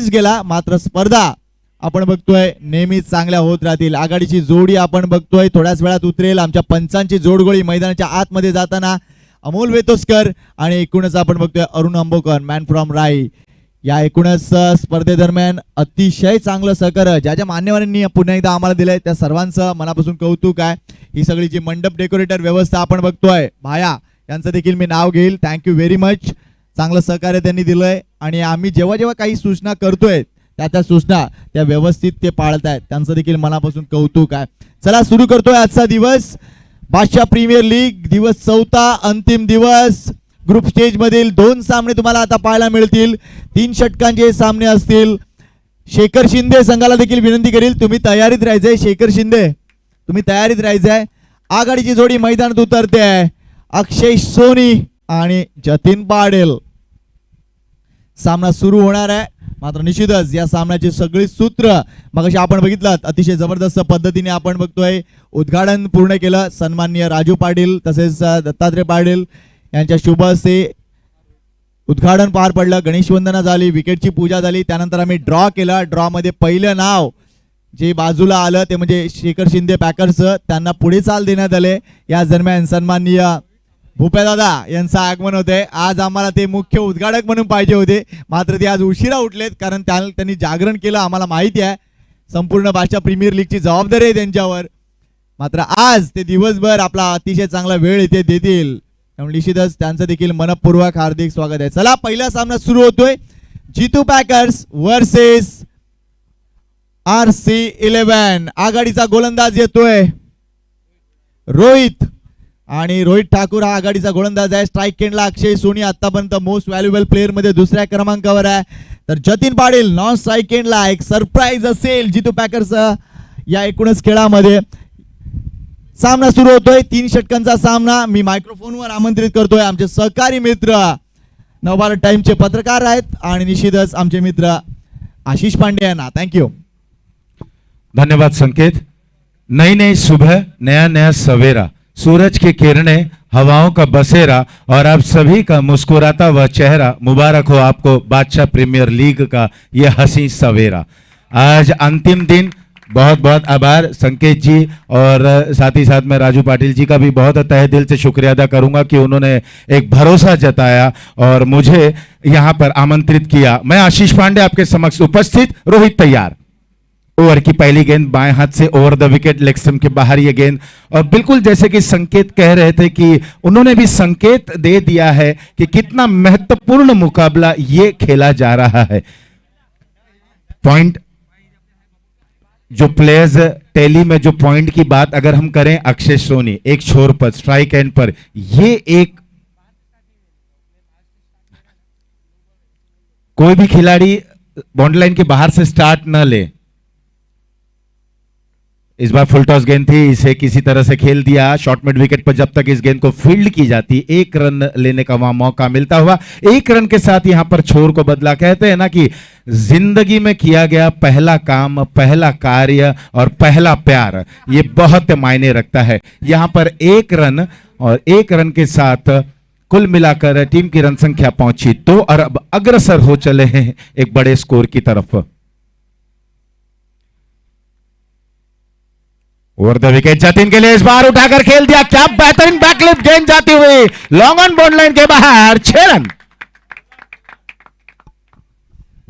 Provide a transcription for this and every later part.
गेला, मात्र स्पर्धा आपण बघतोय नेहमीच चांगल्या होत राहतील. आघाडीची जोडी आपण बघतोय थोड्याच वेळात उतरेल. आमच्या पंचांची जोडगोळी मैदानाच्या आतमध्ये जाताना अमोल वेतोस्कर आणि एकूणच आपण बघतोय अरुण अंबोकर मॅन फ्रॉम राई. या एकूणच स्पर्धेदरम्यान अतिशय चांगलं सहकार्य ज्या ज्या मान्यवरांनी पुन्हा एकदा आम्हाला दिलंय त्या सर्वांचं मनापासून कौतुक आहे. ही सगळी जी मंडप डेकोरेटर व्यवस्था आपण बघतोय भाया यांचं देखील मी नाव घेईल. Thank you very much. चांगलं सहकार्य त्यांनी दिलंय आणि आम्ही जेव्हा जेव्हा काही सूचना करतोय त्या सूचना त्या व्यवस्थित ते पाळतायत, त्यांचं देखील मनापासून कौतुक आहे. चला सुरू करतोय आजचा दिवस. बादशाह प्रीमियर लीग दिवस 4 अंतिम दिवस. ग्रुप स्टेज मधील 2 सामने तुम्हाला आता पाहायला मिळतील. 3 षटकांचे सामने असतील. शेखर शिंदे संघाला देखील विनंती करील तुम्ही तयारीत राहायचंय. शेखर शिंदे तुम्ही तयारीत राहायचंय. आघाडीची जोडी मैदानात उतरते आहे. अक्षय सोनी आणि जतीन पाटील. सामना सुरू होणार आहे. मात्र निश्चितच या सामन्याचे सगळे सूत्र मगाशी आपण बघितलं अतिशय जबरदस्त पद्धतीने आपण बघतोय उद्घाटन पूर्ण केलं. सन्माननीय राजू पाटील तसेच दत्तात्रय पाटील यांच्या शुभ हस्ते उद्घाटन पार पडलं. गणेश वंदना झाली, विकेटची पूजा झाली. त्यानंतर आम्ही ड्रॉ केला. ड्रॉ मध्ये पहिलं नाव जे बाजूला आलं ते म्हणजे शेखर शिंदे पॅकर्सचं. त्यांना पुढे चाल देण्यात आले. या दरम्यान सन्माननीय भूप्यादादा यांचं आगमन होते. आज आम्हाला ते मुख्य उद्घाटक म्हणून पाहिजे होते, मात्र ते आज उशिरा उठलेत कारण त्यांनी जागरण केलं. आम्हाला माहिती आहे संपूर्ण बादशाह प्रीमियर लीगची जबाबदारी आहे त्यांच्यावर. मात्र आज ते दिवसभर आपला अतिशय चांगला वेळ इथे देतील, त्यामुळे निश्चितच त्यांचं देखील मनपूर्वक हार्दिक स्वागत आहे. चला पहिला सामना सुरू होतोय. Jitu packers versus RC11. आघाडीचा गोलंदाज येतोय रोहित आणि रोहित ठाकूर हा आघाडीचा गोलंदाज आहे. स्ट्राईक केंडला अक्षय सोनी आतापर्यंत मोस्ट व्हॅल्युएबल प्लेअर मध्ये 2ऱ्या क्रमांकावर आहे. तर जतीन पाटील नॉन स्ट्राईक केंडला एक सरप्राईज असेल जीतू पॅकर्स या एकूणच खेळामध्ये. सामना सुरू होतोय. 3 षटकांचा सामना. मी मायक्रोफोनवर आमंत्रित करतोय आमचे सहकारी मित्र नवभारत टाइमचे पत्रकार आहेत आणि निश्चितच आमचे मित्र आशीष पांडे यांना. थँक्यू. धन्यवाद संकेत. नई नई सुबह, नया नया सवेरा, सूरज की किरणें, हवाओं का बसेरा और आप सभी का मुस्कुराता हुआ चेहरा. मुबारक हो आपको बादशाह प्रीमियर लीग का ये हंसी सवेरा. आज अंतिम दिन. बहुत बहुत आभार संकेत जी और साथ ही साथ मैं राजू पाटिल जी का भी बहुत तहे दिल से शुक्रिया अदा करूंगा कि उन्होंने एक भरोसा जताया और मुझे यहां पर आमंत्रित किया. मैं आशीष पांडे आपके समक्ष उपस्थित. रोहित तैयार. ओवर की पहली गेंद बाएं हाथ से over the wicket, leg stump के बाहर ये गेंद. और बिल्कुल जैसे कि संकेत कह रहे थे कि उन्होंने भी संकेत दे दिया है कि कितना महत्वपूर्ण मुकाबला ये खेला जा रहा है. पॉइंट जो प्लेयर्स टेली में जो पॉइंट की बात अगर हम करें, अक्षय सोनी एक छोर पर स्ट्राइक एंड पर, ये एक कोई भी खिलाड़ी बाउंड्री लाइन के बाहर से स्टार्ट न ले. इस बार फुल टॉस गेंद थी, इसे किसी तरह से खेल दिया. शॉर्ट मिड विकेट पर जब तक इस गेंद को फील्ड की जाती 1 रन लेने का वहां मौका मिलता हुआ. 1 रन के साथ यहां पर छोर को बदला. कहते हैं ना कि जिंदगी में किया गया पहला काम, पहला कार्य और पहला प्यार, ये बहुत मायने रखता है. यहां पर 1 रन और 1 रन के साथ कुल मिलाकर टीम की रन संख्या पहुंची 2 और अब अग्रसर हो चले हैं एक बड़े स्कोर की तरफ. ओवर द विकेट जतीन के लिए इस बार उठाकर खेल दिया. क्या बेहतरीन बैकलिफ्ट गेंद जाती हुई लॉन्ग ऑन बाउंड्री लाइन के बाहर. 6 रन.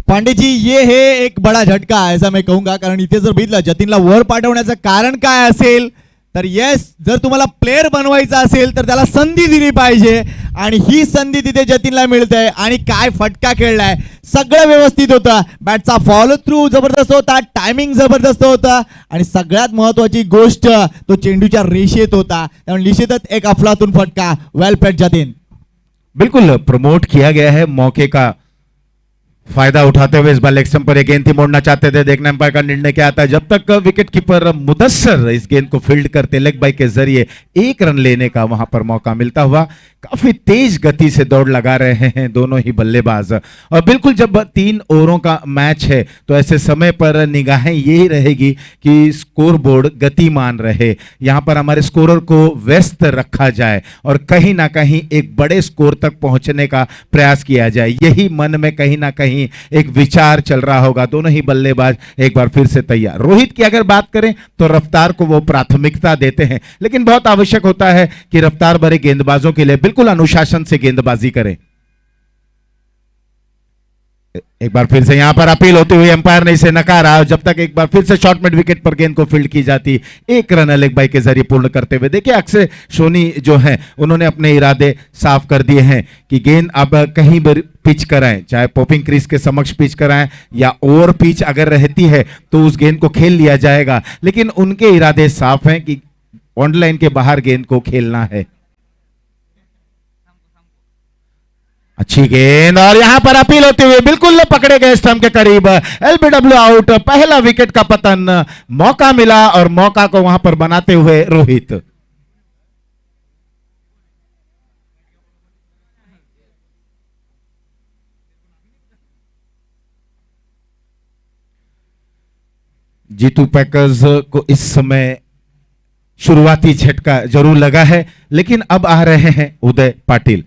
पांडे जी ये है एक बड़ा झटका ऐसा मैं कहूंगा, कारण इथे जर बघितलं जतीनला वर पाठवण्याचं कारण काय असेल तर येस, जर तुम्हाला प्लेयर बनवायचा असेल तर त्याला संधी दिली पाहिजे आणि ही संधी तिथे जतीनला मिळते. आणि काय फटका खेळलाय. सगळं व्यवस्थित होतं. बॅटचा फॉलो थ्रू जबरदस्त होता, टायमिंग जबरदस्त होता आणि सगळ्यात महत्वाची गोष्ट तो चेंडूच्या रेषेत होता. त्यामुळे निश्चितच एक अफलातून फटका. Well played Jatin. बिल्कुल प्रमोट किया गया है, मौके का फायदा उठाते हुए इस बार लेग स्टंप पर एक गेंद थी, मोड़ना चाहते थे. देखना अंपायर का निर्णय क्या आता है. जब तक विकेट कीपर मुदस्सर इस गेंद को फील्ड करते लेग बाई के जरिए 1 रन लेने का वहां पर मौका मिलता हुआ. काफी तेज गति से दौड़ लगा रहे हैं दोनों ही बल्लेबाज। और बिल्कुल जब 3 ओवरों का मैच है तो ऐसे समय पर निगाहें यही रहेगी कि स्कोर बोर्ड गतिमान रहे, यहाँ पर हमारे स्कोरर को व्यस्त रखा जाए और कहीं ना कहीं एक बड़े स्कोर तक पहुंचने का प्रयास किया जाए। यही मन में कहीं ना कहीं एक विचार चल रहा होगा। दोनों ही बल्लेबाज एक बार फिर से तैयार। रोहित की अगर बात करें तो रफ्तार को वो प्राथमिकता देते हैं, लेकिन बहुत आवश्यक होता है कि रफ्तार भरे गेंदबाजों के लिए बिल्कुल अनुशासन से गेंदबाजी करें। एक बार फिर से यहां पर अपील होती हुई एम्पायर ने इसे नकारा। जब तक एक बार फिर से शॉर्ट मिड विकेट पर गेंद को फील्ड की जाती, एक रन अलेक भाई के जरिए पूर्ण करते हुए देखिए अक्षय सोनी जो है उन्होंने अपने इरादे साफ कर दिए हैं कि गेंद अब कहीं पर पिच कराएं, चाहे पॉपिंग क्रीज के समक्ष पिच कराएं या ओवर पिच अगर रहती है तो उस गेंद को खेल लिया जाएगा, लेकिन उनके इरादे साफ हैं कि ऑनलाइन के बाहर गेंद को खेलना है। अच्छी गेंद और यहां पर अपील होते हुए बिल्कुल पकड़े गए स्टंप के करीब, एलबीडब्ल्यू आउट। पहला विकेट का पतन, मौका मिला और मौका को वहां पर बनाते हुए रोहित। जीतू पैकर्स को इस समय शुरुआती झटका जरूर लगा है, लेकिन अब आ रहे हैं उदय पाटिल,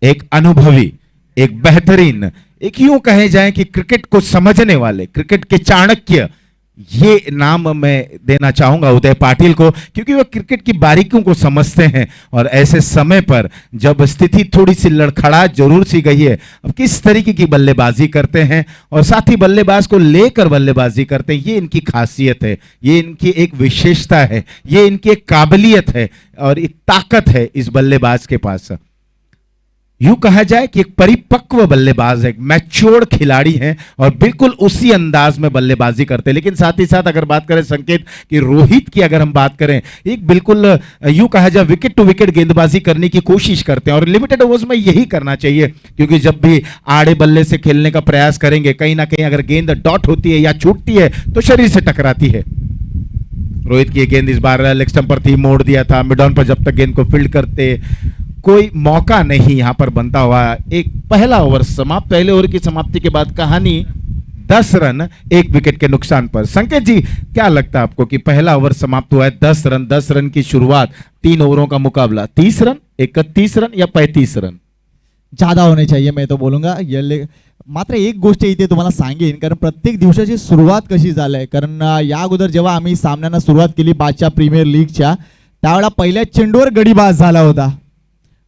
एक अनुभवी, एक बेहतरीन, एक यूं कहे जाए कि क्रिकेट को समझने वाले, क्रिकेट के चाणक्य, ये नाम मैं देना चाहूंगा उदय पाटिल को, क्योंकि वो क्रिकेट की बारीकियों को समझते हैं। और ऐसे समय पर जब स्थिति थोड़ी सी लड़खड़ा जरूर सी गई है, अब किस तरीके की बल्लेबाजी करते हैं और साथ ही बल्लेबाज को लेकर बल्लेबाजी करते हैं, ये इनकी खासियत है, ये इनकी एक विशेषता है, ये इनकी एक काबिलियत है और एक ताकत है इस बल्लेबाज के पास। यूं कहा जाए कि एक परिपक्व बल्लेबाज है, एक मैच्योर्ड खिलाड़ी हैं और बिल्कुल उसी अंदाज में बल्लेबाजी करते हैं। लेकिन साथ ही साथ अगर बात करें संकेत कि रोहित की अगर हम बात करें, एक बिल्कुल यूं कहा जाए विकेट टू विकेट गेंदबाजी करने की कोशिश करते हैं और लिमिटेड ओवर्स में यही करना चाहिए, क्योंकि जब भी आड़े बल्ले से खेलने का प्रयास करेंगे कहीं ना कहीं अगर गेंद डॉट होती है या छूटती है तो शरीर से टकराती है। रोहित की गेंद इस बार लेग स्टंप पर थी, मोड़ दिया था मिड ऑन पर, जब तक गेंद को फील्ड करते कोई मौका नहीं यहां पर बनता हुआ। एक पहला ओवर समाप्त, पहले ओवर की समाप्ति के बाद कहानी 10 रन 1 विकेट के नुकसान पर। संकेत जी, क्या लगता है आपको कि पहला ओवर समाप्त हुआ है 10 रन की शुरुआत, 3 ओवरों का मुकाबला, 30 रन, 31 रन या 35 रन? ज्यादा होणे चाहिए मैं तो बोलूंगा। मात्र एक गोष्ट इथे तुम्हाला सांगेन, कारण प्रत्येक दिवसाची सुरुवात कशी झाली, कारण या अगोदर जेव्हा आम्ही सामन्यांना सुरुवात केली बादशाह प्रीमियर लीगच्या, त्यावेळेला पहिल्या चेंडूवर गडी बाद झाला होता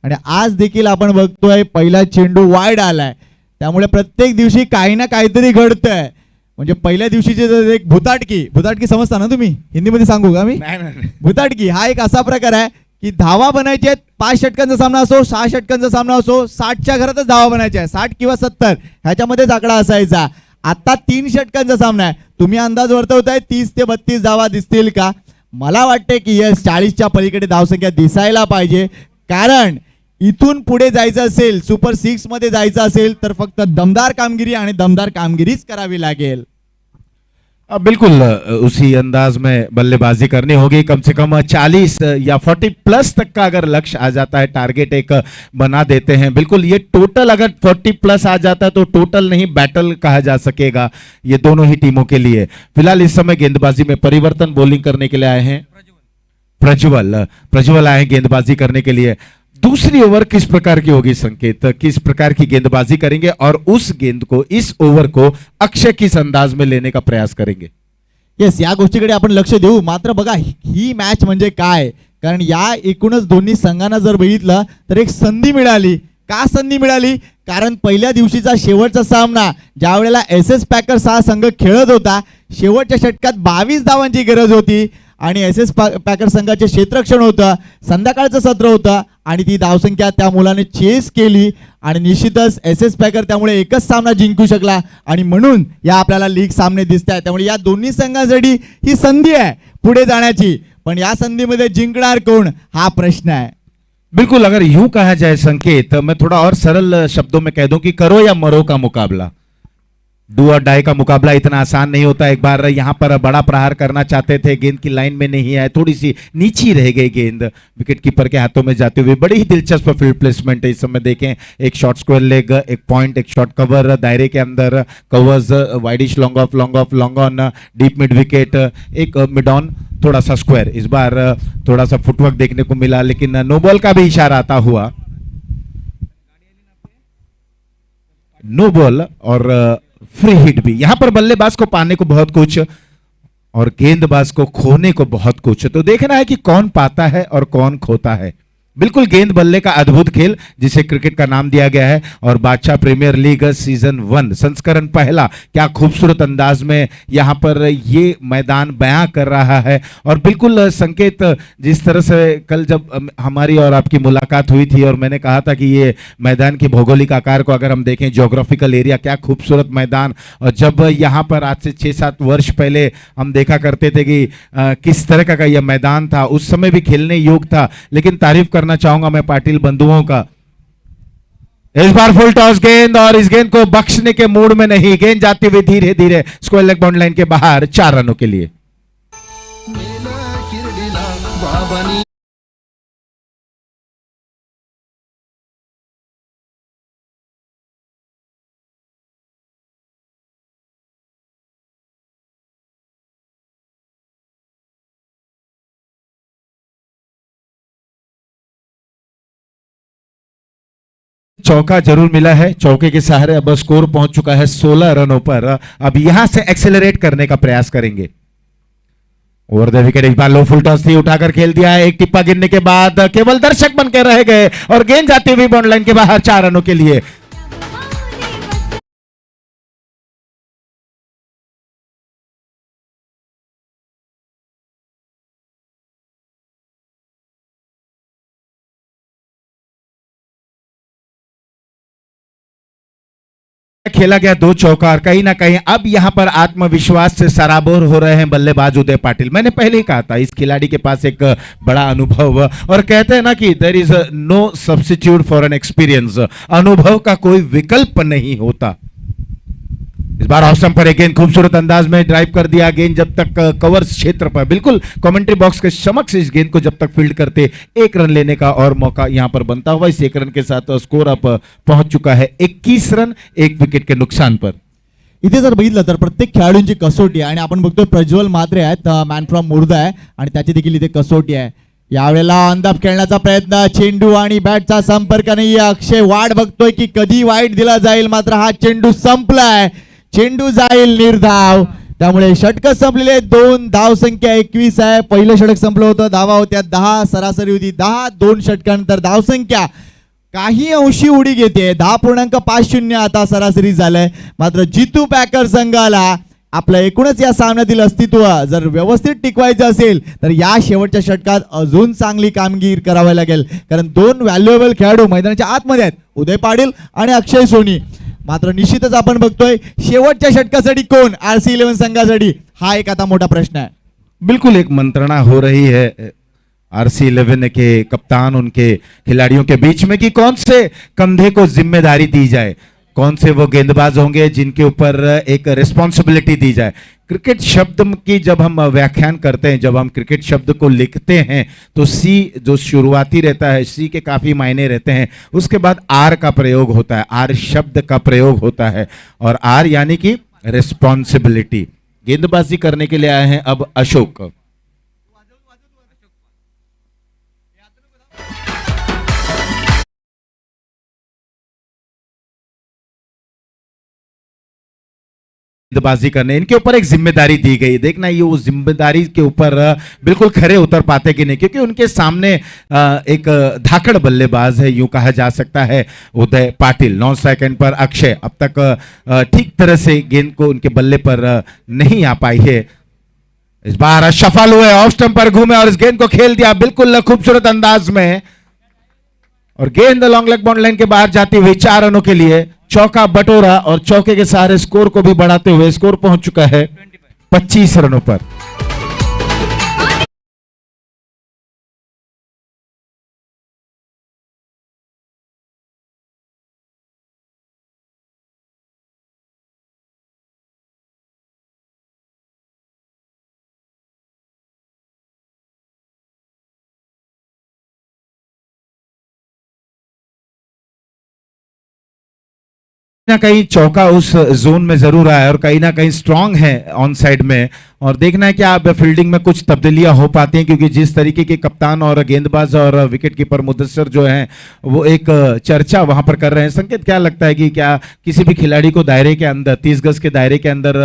आणि आज देखील आपण बघतोय पहिला चेंडू वाईड आलाय, त्यामुळे प्रत्येक दिवशी काही ना काहीतरी घडतंय। म्हणजे पहिल्या दिवशीचे एक भुताटकी समजता ना तुम्ही, हिंदीमध्ये सांगू का मी? भुताटकी हा एक असा प्रकार आहे की धावा बनायचे आहेत, 5 षटकांचा सामना असो 6 षटकांचा सामना असो, 60च्या घरातच धावा बनायच्या आहे, 60 किंवा 70 ह्याच्यामध्येच आकडा असायचा। आता 3 षटकांचा सामना आहे, तुम्ही अंदाज वर्तवताय 30 ते 32 धावा दिसतील का? मला वाटते की यस 40च्या पलीकडे धावसंख्या दिसायला पाहिजे, कारण इथून पुढे जायचं असेल, सुपर 6 मध्ये जायचं असेल तर फक्त दमदार कामगिरी आणि दमदार कामगिरीच करावी लागेल। बिल्कुल उसी अंदाज में बल्लेबाजी करनी होगी। कम से कम 40 या 40 प्लस तक का अगर लक्ष्य आ जाता है, टारगेट एक बना देते हैं। बिल्कुल ये टोटल अगर 40 प्लस आ जाता है तो टोटल नहीं बैटल कहा जा सकेगा ये दोनों ही टीमों के लिए। फिलहाल इस समय गेंदबाजी में परिवर्तन, बॉलिंग करने के लिए आए हैं प्रज्वल आए हैं गेंदबाजी करने के लिए। दूसरी ओवर किस प्रकार की होगी संकेत, किस प्रकार की गेंदबाजी करेंगे और उस गेंद को, इस ओवर को अक्षय किस अंदाज में लेने का प्रयास करेंगे? येस, या गोष्टीकडे आपण लक्ष देऊ। मात्र बघा ही मॅच म्हणजे काय, कारण या एकूणच दोन्ही संघांना जर बघितलं तर एक संधी मिळाली। का संधी मिळाली? कारण पहिल्या दिवशीचा शेवटचा सामना ज्या वेळेला एसएस पॅकर्स हा संघ खेळत होता, शेवटच्या षटकात 22 धावांची गरज होती आणि एसएस पॅकर संघाचे क्षेत्ररक्षण होतं, संध्याकाळचं सत्र होतं आणि ती धावसंख्या त्या मुलाने चेस केली आणि निश्चितच एसएस पॅकर त्यामुळे एकच सामना जिंकू शकला आणि म्हणून या आपल्याला लीग सामने दिसत आहेत। त्यामुळे या दोन्ही संघांसाठी ही संधी आहे पुढे जाण्याची, पण या संधीमध्ये जिंकणार कोण हा प्रश्न आहे। बिल्कुल, अगर यूं कहा जाए संकेत, मैं थोड़ा और सरल शब्दों में कह दूं कि करो या मरो का मुकाबला। डू और डाई का मुकाबला इतना आसान नहीं होता। एक बार यहाँ पर बड़ा प्रहार करना चाहते थे, गेंद की लाइन में नहीं है, थोड़ी सी नीची रह गई गेंद विकेट कीपर के हाथों में जाते हुए। बड़ी ही दिलचस्प फील्ड प्लेसमेंट है। इस समय देखें, एक शॉर्ट स्क्वायर लेग, एक पॉइंट, एक शॉर्ट कवर दायरे के अंदर, covers widish long on, deep mid wicket, एक मिड ऑन, थोड़ा सा स्क्वायर। इस बार थोड़ा सा फुटवर्क देखने को मिला, लेकिन नो बॉल का भी इशारा आता हुआ। नो बॉल और फ्री हिट भी। यहां पर बल्लेबाज को पाने को बहुत कुछ और गेंदबाज को खोने को बहुत कुछ। तो देखना है कि कौन पाता है और कौन खोता है। बिल्कुल गेंद बल्ले का अद्भुत खेल, जिसे क्रिकेट का नाम दिया गया है। और बादशाह प्रीमियर लीग सीजन 1 संस्करण पहला, क्या खूबसूरत अंदाज में यहां पर ये मैदान बयां कर रहा है। और बिल्कुल संकेत, जिस तरह से कल जब हमारी और आपकी मुलाकात हुई थी और मैंने कहा था कि ये मैदान के भौगोलिक आकार को अगर हम देखें, ज्योग्राफिकल एरिया, क्या खूबसूरत मैदान। और जब यहां पर आज से 6-7 वर्ष पहले हम देखा करते थे कि किस तरह का यह मैदान था, उस समय भी खेलने योग्य था। लेकिन तारीफ करना चाहूंगा मैं पाटिल बंधुओं का। इस बार फुल टॉस गेंद, और इस गेंद को बख्शने के मूड में नहीं, गेंद जाती हुई धीरे धीरे स्क्वायर लेग बाउंड लाइन के बाहर, 4 रनों के लिए। चौका जरूर मिला है, चौके के सहारे अब स्कोर पहुंच चुका है 16 रनों पर। अब यहां से एक्सेलरेट करने का प्रयास करेंगे। ओवर द विकेट, इस बार लो फुल टॉस थी, उठाकर खेल दिया है। एक टिप्पा गिरने के बाद केवल दर्शक बनकर रह गए और गेंद जाती हुई बाउंड लाइन के बाहर, 4 रनों के लिए। खेला गया 2 चौका, और कहीं ना कहीं अब यहां पर आत्मविश्वास से सराबोर हो रहे हैं बल्लेबाज उदय पाटिल। मैंने पहले ही कहा था, इस खिलाड़ी के पास एक बड़ा अनुभव, और कहते हैं ना कि there is no substitute for an experience. अनुभव का कोई विकल्प नहीं होता। इस बार ऑफ स्टंप पर एक गेंद खूबसूरत अंदाज में ड्राइव कर दिया। गेंद जब तक कवर क्षेत्र पर, बिल्कुल कमेंट्री बॉक्स के समक्ष इस गेंद को जब तक फील्ड करते, 1 रन लेने का और मौका यहां पर बनता हुआ। इस 1 रन के साथ स्कोर अब पहुंच चुका है 21 रन, 1 विकेट के नुकसान पर। इथे जर बघितलं तर प्रत्येक खेळाडूंची कसोटी आहे आणि आपण बघतोय प्रज्वल म्हात्रे आहेत, मॅन फ्रॉम मुर्दा आहे आणि त्याची देखील इथे कसोटी आहे। यावेळेला अंदाज खेळण्याचा प्रयत्न, चेंडू आणि बॅटचा संपर्क नाही। अक्षय वाट बघतोय की कधी वाईट दिला जाईल, मात्र हा चेंडू संपलाय, चेंडू जाईल निर्धाव। त्यामुळे षटक संपलेले, 2 धाव संख्या 21 आहे। पहिलं षटक संपलं होतं, धावा होत्या 10, सरासरी होती 10। 2 षटकानंतर धाव संख्या काही अंशी उडी घेते, 10.50 आता सरासरी झालंय। मात्र जितू पॅकर संघाला आपलं एकूणच या सामन्यातील अस्तित्व जर व्यवस्थित टिकवायचं असेल तर या शेवटच्या षटकात अजून चांगली कामगिरी करावी लागेल, कारण 2 व्हॅल्युएबल खेळाडू मैदानाच्या आतमध्ये आहेत, उदय पाटील आणि अक्षय सोनी। मात्र निश्चितच आपण बघतोय शेवटच्या षटकासाठी कोण RC11 संघासाठी, हा एक आता मोठा प्रश्न आहे। बिल्कुल एक मंत्रणा हो रही है RC11 के कप्तान, उनके खिलाड़ियों के बीच में कि कौन से कंधे को जिम्मेदारी दी जाए, कौन से वो गेंदबाज होंगे जिनके ऊपर एक रिस्पॉन्सिबिलिटी दी जाए। क्रिकेट शब्द की जब हम व्याख्यान करते हैं, जब हम क्रिकेट शब्द को लिखते हैं, तो सी जो शुरुआती रहता है, सी के काफ़ी मायने रहते हैं। उसके बाद आर का प्रयोग होता है, आर शब्द का प्रयोग होता है, और आर यानी कि रिस्पॉन्सिबिलिटी। गेंदबाजी करने के लिए आए हैं अब अशोक। गेंदबाजी करने, इनके ऊपर एक जिम्मेदारी दी गई। देखना ये उस जिम्मेदारी के ऊपर बिल्कुल खरे उतर पाते कि नहीं, क्योंकि उनके सामने एक धाकड़ बल्लेबाज है, यूं कहा जा सकता है, उदय पाटिल। 9 सेकंड पर अक्षय अब तक ठीक तरह से गेंद को उनके बल्ले पर नहीं आ पाई है। इस बार सफल हुए, ऑफ स्टंप पर घूमे और इस गेंद को खेल दिया बिल्कुल खूबसूरत अंदाज में, और गेंद लॉन्ग लेग बाउंड लाइन के बाहर जाती हुई 4 रनों के लिए। चौका बटोरा और चौके के सहारे स्कोर को भी बढ़ाते हुए स्कोर पहुंच चुका है 25 रनों पर। ना कहीं चौका उस जोन में जरूर आया और कहीं ना कहीं स्ट्रांग है ऑन साइड में। और देखना है कि आप फील्डिंग में कुछ तब्दीलियां हो पाती हैं, क्योंकि जिस तरीके के कप्तान और गेंदबाज और विकेट कीपर मुदस्सर जो हैं वो एक चर्चा वहां पर कर रहे हैं। संकेत, क्या लगता है कि क्या किसी भी खिलाड़ी को दायरे के अंदर 30 गज के दायरे के अंदर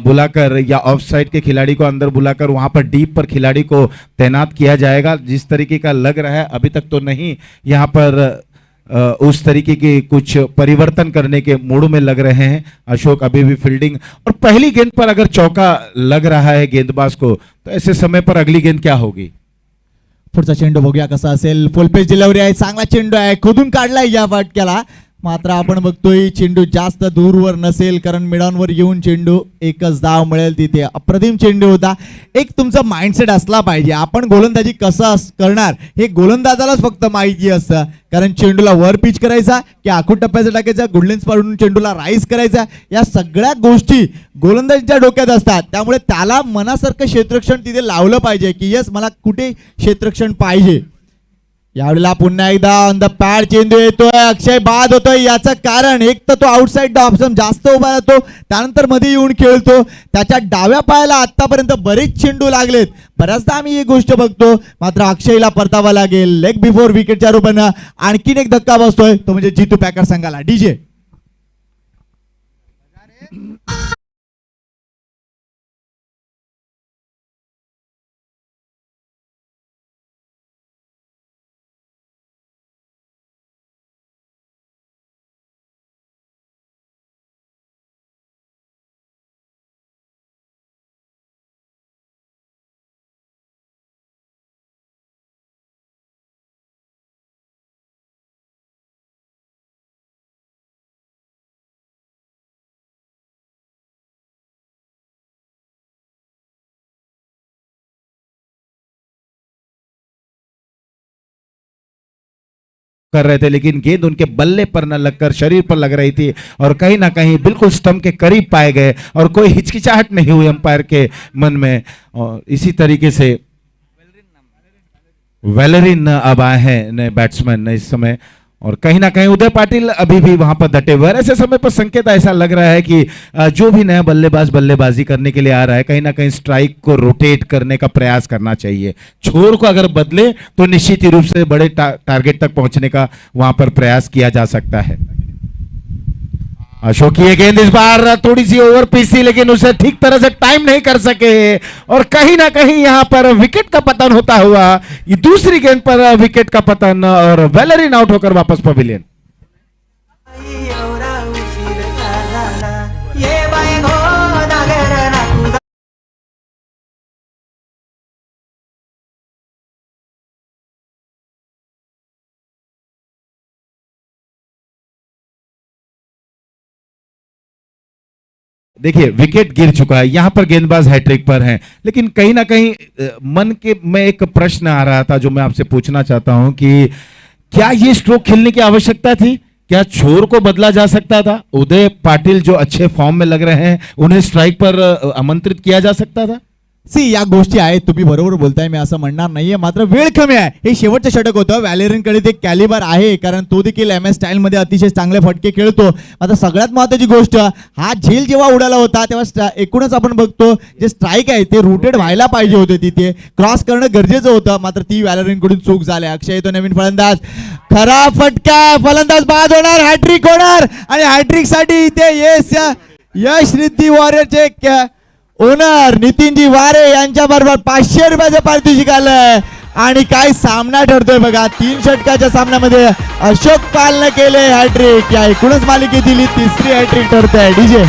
बुलाकर या ऑफ साइड के खिलाड़ी को अंदर बुलाकर वहां पर डीप पर खिलाड़ी को तैनात किया जाएगा? जिस तरीके का लग रहा है अभी तक तो नहीं, यहाँ पर उस तरीके के कुछ परिवर्तन करने के मूड में लग रहे हैं अशोक अभी भी फील्डिंग। और पहली गेंद पर अगर चौका लग रहा है गेंदबाज को, तो ऐसे समय पर अगली गेंद क्या होगी? पुढचा चेंडू बघूया कसा असेल. फुलपेज डिलिव्हरी आहे, चांगला चेंडू आहे, खोदून काढलाय या फटक्याला. मात्र आपण बघतोय चेंडू जास्त दूरवर नसेल, कारण मिडांवर येऊन चेंडू एकच धाव मिळेल तिथे. अप्रतिम चेंडू होता. एक तुमचा माइंडसेट असला पाहिजे, आपण गोलंदाजी कसं करणार हे गोलंदाजालाच फक्त माहिती असतं. कारण चेंडूला वर पिच करायचा की आखूड टप्प्याचा टाकायचा, गुडलेन्स पाडून चेंडूला राईज करायचा, या सगळ्या गोष्टी गोलंदाजीच्या डोक्यात असतात. त्यामुळे त्याला मनासारखं क्षेत्ररक्षण तिथे लावलं पाहिजे की यस मला कुठे क्षेत्ररक्षण पाहिजे. यावेळेला पुन्हा एकदा ऑन द पॅड चेंडू येतोय, अक्षय बाद होतोय. याचं कारण एक तर तो आउटसाइड ऑप्शन जास्त उभा राहतो, त्यानंतर मध्ये येऊन खेळतो. त्याच्या डाव्या पायाला आतापर्यंत बरेच चेंडू लागलेत, बऱ्याचदा आम्ही ही गोष्ट बघतो. मात्र अक्षयला परतावा लागेल. लेग बिफोर विकेटच्या रूपानं आणखीन एक धक्का बसतोय, तो म्हणजे जीतू पॅकर संघाला. डीजे कर रहे थे, लेकिन गेंद उनके बल्ले पर न लगकर शरीर पर लग रही थी और कहीं ना कहीं बिल्कुल स्टंप के करीब पाए गए और कोई हिचकिचाहट नहीं हुई अंपायर के मन में। और इसी तरीके से वेलरिन अब आए हैं नए बैट्समैन इस समय, और कहीं ना कहीं उदय पाटिल अभी भी वहां पर डटे हुए हैं। ऐसे समय पर संकेत ऐसा लग रहा है कि जो भी नया बल्लेबाज बल्लेबाजी करने के लिए आ रहा है, कहीं ना कहीं स्ट्राइक को रोटेट करने का प्रयास करना चाहिए। छोर को अगर बदले तो निश्चित ही रूप से बड़े टारगेट तक पहुंचने का वहां पर प्रयास किया जा सकता है। अशोक की ये गेंद इस बार थोड़ी सी ओवर पिच थी, लेकिन उसे ठीक तरह से टाइम नहीं कर सके और कहीं ना कहीं यहां पर विकेट का पतन होता हुआ, ये दूसरी गेंद पर विकेट का पतन और वेलरिन आउट होकर वापस पवेलियन। देखिए विकेट गिर चुका है, यहां पर गेंदबाज हैट्रिक पर हैं, लेकिन कहीं ना कहीं मन के में एक प्रश्न आ रहा था जो मैं आपसे पूछना चाहता हूं कि क्या ये स्ट्रोक खेलने की आवश्यकता थी? क्या छोर को बदला जा सकता था? उदय पाटिल जो अच्छे फॉर्म में लग रहे हैं, उन्हें स्ट्राइक पर आमंत्रित किया जा सकता था। या गोष्टी आहेत, तुम्ही बरोबर बोलताय, मी असं म्हणणार नाहीये. मात्र वेळ कमी आहे. हे शेवटचं षटक होतं. व्हॅलेरिन कडे ते कॅलिबर आहे, कारण तो देखील MS स्टाईल मध्ये अतिशय चांगले फटके खेळतो. आता सगळ्यात महत्त्वाची गोष्ट, हा झेल जेव्हा उडाला होता तेव्हा एकूणच आपण बघतो जे स्ट्राईक आहे ते रूटेड व्हायला पाहिजे होते, तिथे क्रॉस करणं गरजेचं होतं. मात्र ती व्हॅलेरिन कडून चूक झाली. अक्षय येतो नवीन फलंदाज, खरा फटका, फलंदाज बाद होणार, हॅट्रिक होणार आणि हॅट्रिक साठी इथे यश रिद्धी वॉरियरचे ओनर नितीनजी वारे यांच्या बरोबर 500 रुपयाचं पारितोषिक आलंय. आणि काय सामना ठरतोय बघा. 3 षटकाच्या सामन्यामध्ये अशोक पालने केले हॅट्रिक. या एकूणच मालिकेतील ही तिसरी हॅट्रिक ठरते. डीजे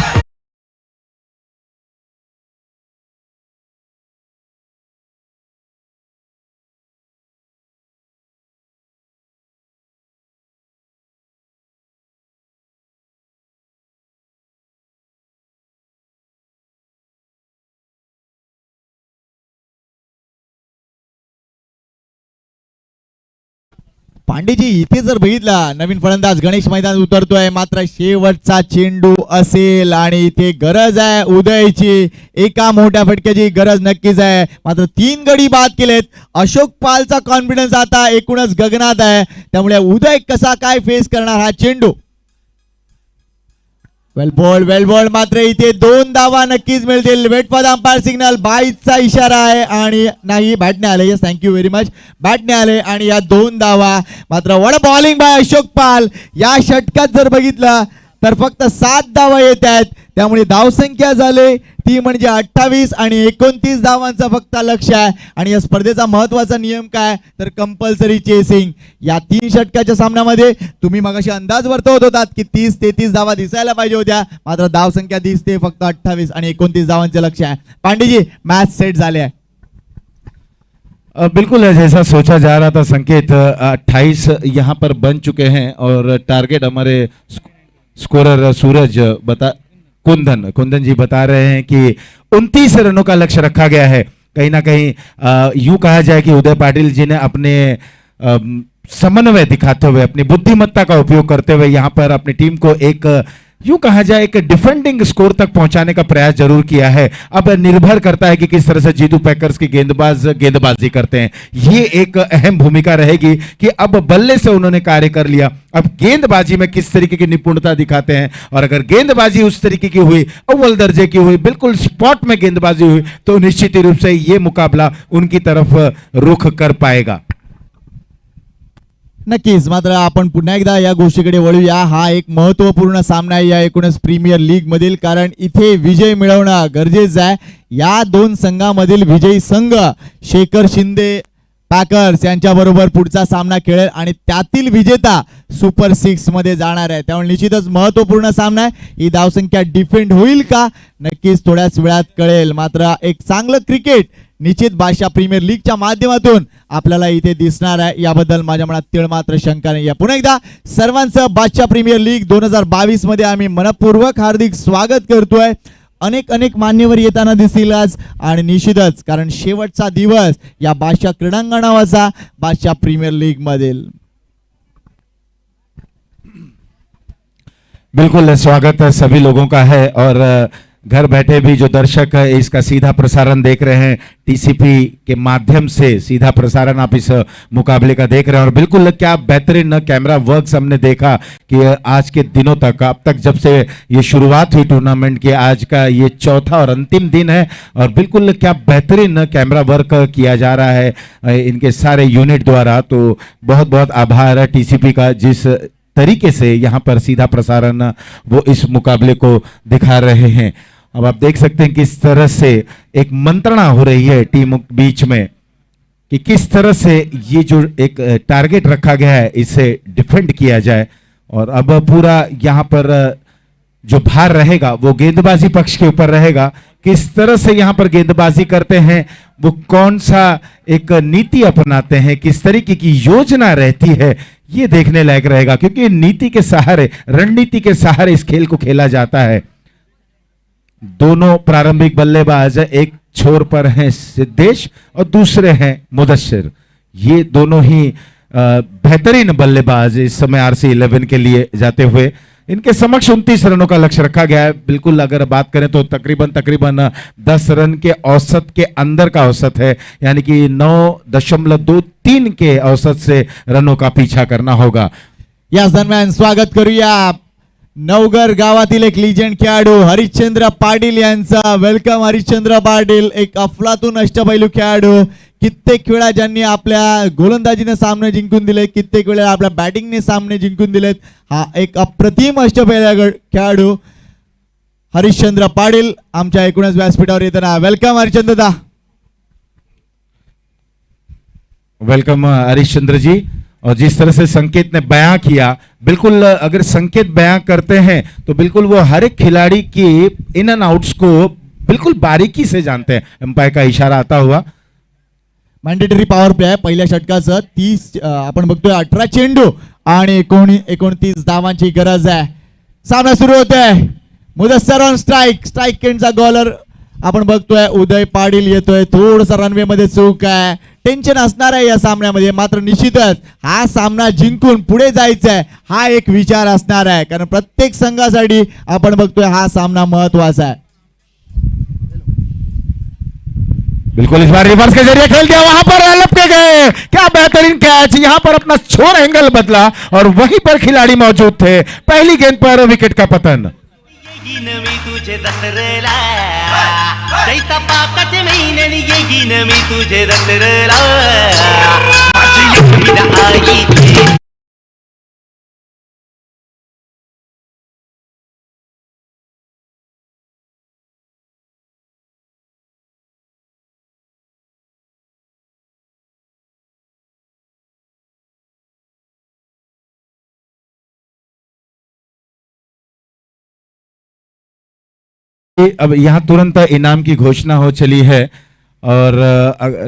पांडेजी इथे जर बघितला, नवीन फलंदाज गणेश मैदान उतरतोय. मात्र शेवटचा चेंडू असेल आणि इथे गरज आहे उदयची, एका मोठ्या फटक्याची गरज नक्कीच आहे. मात्र 3 गडी बाद केलेत. अशोक पालचा कॉन्फिडन्स आता एकूणच गगनात आहे. त्यामुळे उदय कसा काय फेस करणार हा चेंडू. वेल बॉल मात्र इथे 2 धावा नक्कीच मिळतील. Wait for the umpire signal. बाईचा इशारा आहे आणि नाही बॅटने आले. Yes thank you very much. बॅटने आले आणि या 2 धावा मात्र वड बॉलिंग बाय अशोक पाल. या षटकात जर बघितलं तर फक्त 7 धावा येत आहेत. त्यामुळे धावसंख्या झाले ती म्हणजे 28 आणि 29 धावांचा फक्त लक्ष आहे. आणि या स्पर्धेचा महत्वाचा नियम काय तर कंपल्सरी चेसिंग. या 3 षटकाच्या सामन्यामध्ये तुम्ही मगाशी अंदाज वर्तवत होतात की 30-33 धावा दिसायला पाहिजे होत्या, मात्र धावसंख्या दिसते फक्त 28 आणि 29 धावांचे लक्ष आहे. पांडेजी मॅच सेट झाले आहे. बिल्कुल जैसा सोचा जा रहा था संकेत, 28 यहाँ पर बन चुके हैं और टारगेट हमारे स्कोरर सूरज कुंदन जी बता रहे हैं कि 29 रनों का लक्ष्य रखा गया है. कहीं ना कहीं यूं कहा जाए कि उदय पाटिल जी ने अपने समन्वय दिखाते हुए, अपनी बुद्धिमत्ता का उपयोग करते हुए यहाँ पर अपनी टीम को एक यूं कहा जाए एक डिफेंडिंग स्कोर तक पहुंचाने का प्रयास जरूर किया है. अब निर्भर करता है कि किस तरह से जीतू पैकर्स के गेंदबाज गेंदबाजी करते हैं. ये एक अहम भूमिका रहेगी कि अब बल्ले से उन्होंने कार्य कर लिया, अब गेंदबाजी में किस तरीके की निपुणता दिखाते हैं. और अगर गेंदबाजी उस तरीके की हुई, अव्वल दर्जे की हुई, बिल्कुल स्पॉट में गेंदबाजी हुई, तो निश्चित रूप से ये मुकाबला उनकी तरफ रुख कर पाएगा. नक्कीच. मात्र आपण पुन्हा एकदा या गोष्टीकडे वळूया. हा एक महत्वपूर्ण सामना आहे या एकूणच प्रीमियर लीग मधील, कारण इथे विजय मिळवणं गरजेचं आहे. या 2 संघामधील विजयी संघ शेखर शिंदे पॅकर्स यांच्या बरोबर पुढचा सामना खेळेल आणि त्यातील विजेता सुपर 6 मध्ये जाणार आहे. त्यामुळे निश्चितच महत्वपूर्ण सामना आहे. ही धावसंख्या डिफेंड होईल का नक्कीच थोड्याच वेळात कळेल. मात्र एक चांगलं क्रिकेट निश्चित बादशाह प्रीमियर लीगच्या माध्यमातून आपल्याला इथे दिसणार आहे, याबद्दल माझ्या मनात तीळ मात्र शंका नाही. पुन्हा एकदा सर्वांचं बादशाह प्रीमियर लीग 2022 मध्ये आम्ही मनपूर्वक हार्दिक स्वागत करतोय. अनेक मान्यवर येताना दिसतील आज आणि निश्चितच कारण शेवटचा दिवस या बादशाह क्रीडांगणावरचा बादशाह प्रीमियर लीग मधील. बिल्कुल स्वागत सभी लोगों का है और घर बैठे भी जो दर्शक है इसका सीधा प्रसारण देख रहे हैं, टीसीपी के माध्यम से सीधा प्रसारण आप इस मुकाबले का देख रहे हैं. और बिल्कुल क्या बेहतरीन कैमरा वर्क हमने देखा कि आज के दिनों तक, अब तक जब से ये शुरुआत हुई टूर्नामेंट के, आज का ये चौथा और अंतिम दिन है और बिल्कुल क्या बेहतरीन कैमरा वर्क किया जा रहा है इनके सारे यूनिट द्वारा. तो बहुत बहुत आभार है टीसीपी का, जिस तरीके से यहाँ पर सीधा प्रसारण वो इस मुकाबले को दिखा रहे हैं. अब आप देख सकते हैं किस तरह से एक मंत्रणा हो रही है टीम बीच में कि किस तरह से ये जो एक टारगेट रखा गया है इसे डिफेंड किया जाए. और अब पूरा यहाँ पर जो भार रहेगा वो गेंदबाजी पक्ष के ऊपर रहेगा. किस तरह से यहाँ पर गेंदबाजी करते हैं, वो कौन सा एक नीति अपनाते हैं, किस तरीके की योजना रहती है, ये देखने लायक रहेगा. क्योंकि नीति के सहारे, रणनीति के सहारे इस खेल को खेला जाता है. दोनों प्रारंभिक बल्लेबाज एक छोर पर हैं सिद्धेश और दूसरे हैं मुदस्सिर. ये दोनों ही बेहतरीन बल्लेबाज इस समय आरसी 11 के लिए जाते हुए. इनके समक्ष 29 रनों का लक्ष्य रखा गया है. बिल्कुल अगर बात करें तो तकरीबन 10 रन के औसत के अंदर का औसत है, यानी कि 9.23 के औसत से रनों का पीछा करना होगा. याच दरम्यान स्वागत करूया नवगर गावातील एक लिजेंड खेळाडू हरिश्चंद्र पाटील यांचा. वेलकम हरिश्चंद्र पाटील. एक अफलातून अष्टपैलू खेळाडू, कित्येक वेळा ज्यांनी आपल्या गोलंदाजीने सामने जिंकून दिले, कित्येक वेळा आपल्या बॅटिंगने सामने जिंकून दिलेत. हा एक अप्रतिम अष्टपैलू खेळाडू हरिश्चंद्र पाटील आमच्या एकूणच व्यासपीठावर येताना. वेलकम हरिश्चंद्र दा. वेलकम हरिश्चंद्र जी. और जिस तरह से संकेत ने बयां किया, बिल्कुल अगर संकेत बयां करते हैं तो बिल्कुल वो हर एक खिलाड़ी की इन एंड आउट्स को बिल्कुल बारीकी से जानते हैं. अंपायर का इशारा आता हुआ. मॅन्डेटरी पॉवर प्ले आहे पहिल्या षटकाचं. 30 आपण बघतोय 18 चेंडू आणि 29 धावांची गरज आहे. सामना सुरू होतोय. Mudassar on strike. स्ट्राइक केंडचा गॉलर आपण बघतोय उदय पाटील येतोय. थोडंसं रनवे मध्ये चूक आहे, टेन्शन असणार आहे या सामन्यामध्ये. मात्र निश्चितच हा सामना जिंकून पुढे जायचं आहे हा एक विचार असणार आहे, कारण प्रत्येक संघासाठी आपण बघतोय हा सामना महत्वाचा आहे. बिल्कुल इस बार रिवर्स के जरिए खेल दिया, वहां पर लपके गए. क्या बेहतरीन कैच. यहां पर अपना छोर एंगल बदला और वहीं पर खिलाड़ी मौजूद थे. पहली गेंद पर विकेट का पतन. येईन मी तुझे दसरला चैता पाकाचे महिन्याने येईन मी तुझे दसरला माझी लक्ष्मीला आई तुझी अब यहाँ तुरंत इनाम की घोषणा हो चली है और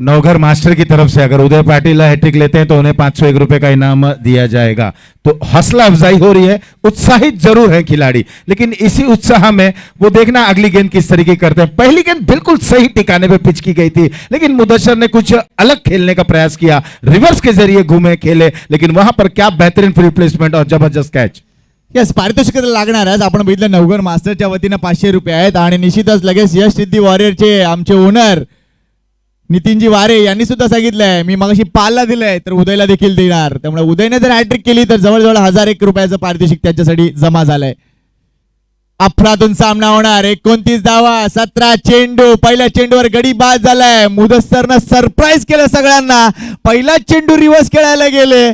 नवघर मास्टर की तरफ से अगर उदय पाटिल हैट्रिक लेते हैं तो उन्हें 501 रुपए का इनाम दिया जाएगा। तो हौसला अफजाई हो रही है, उत्साहित जरूर है खिलाड़ी, लेकिन इसी उत्साह में वो देखना अगली गेंद किस तरीके करते हैं। पहली गेंद बिल्कुल सही ठिकाने पे पिच की गई थी, लेकिन मुदस्सर ने कुछ अलग खेलने का प्रयास किया, रिवर्स के जरिए घूमे खेले, लेकिन वहां पर क्या बेहतरीन फ्री प्लेसमेंट और जबरदस्त कैच। येस, पारितोषिक लागणारच. आपण बघितलं नवघर मास्टरच्या वतीनं 500 रुपये आहेत आणि निश्चितच लगेच यश सिद्धी वॉरियरचे आमचे ओनर नितीनजी वारे यांनी सुद्धा सांगितलंय मी मगाशी पालला दिलंय तर उदयला देखील देणार. त्यामुळे उदयने जर हॅट्रिक केली तर जवळजवळ 1001 रुपयाचं पारितोषिक त्यांच्यासाठी जमा झालंय. अफलातून सामना होणार. 29 धावा, 17 चेंडू. पहिल्या चेंडूवर गडी बाद झालाय. मुदस्सरनं सरप्राईज केलं सगळ्यांना. पहिला चेंडू रिव्हर्स खेळायला गेले.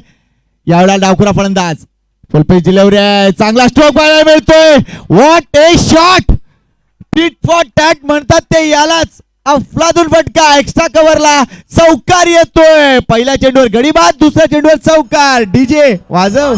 यावेळेला डावखुरा फलंदाज फुलपेज जिल्ह्यावर आहे. चांगला स्ट्रोक बघायला मिळतोय. What A shot. Tit for tat म्हणतात ते यालाच. अफलातून फटका एक्स्ट्रा कव्हरला चौकार येतोय. पहिल्या चेंडूवर गडी बाद, दुसऱ्या चेंडूवर चौकार. डीजे वाजव.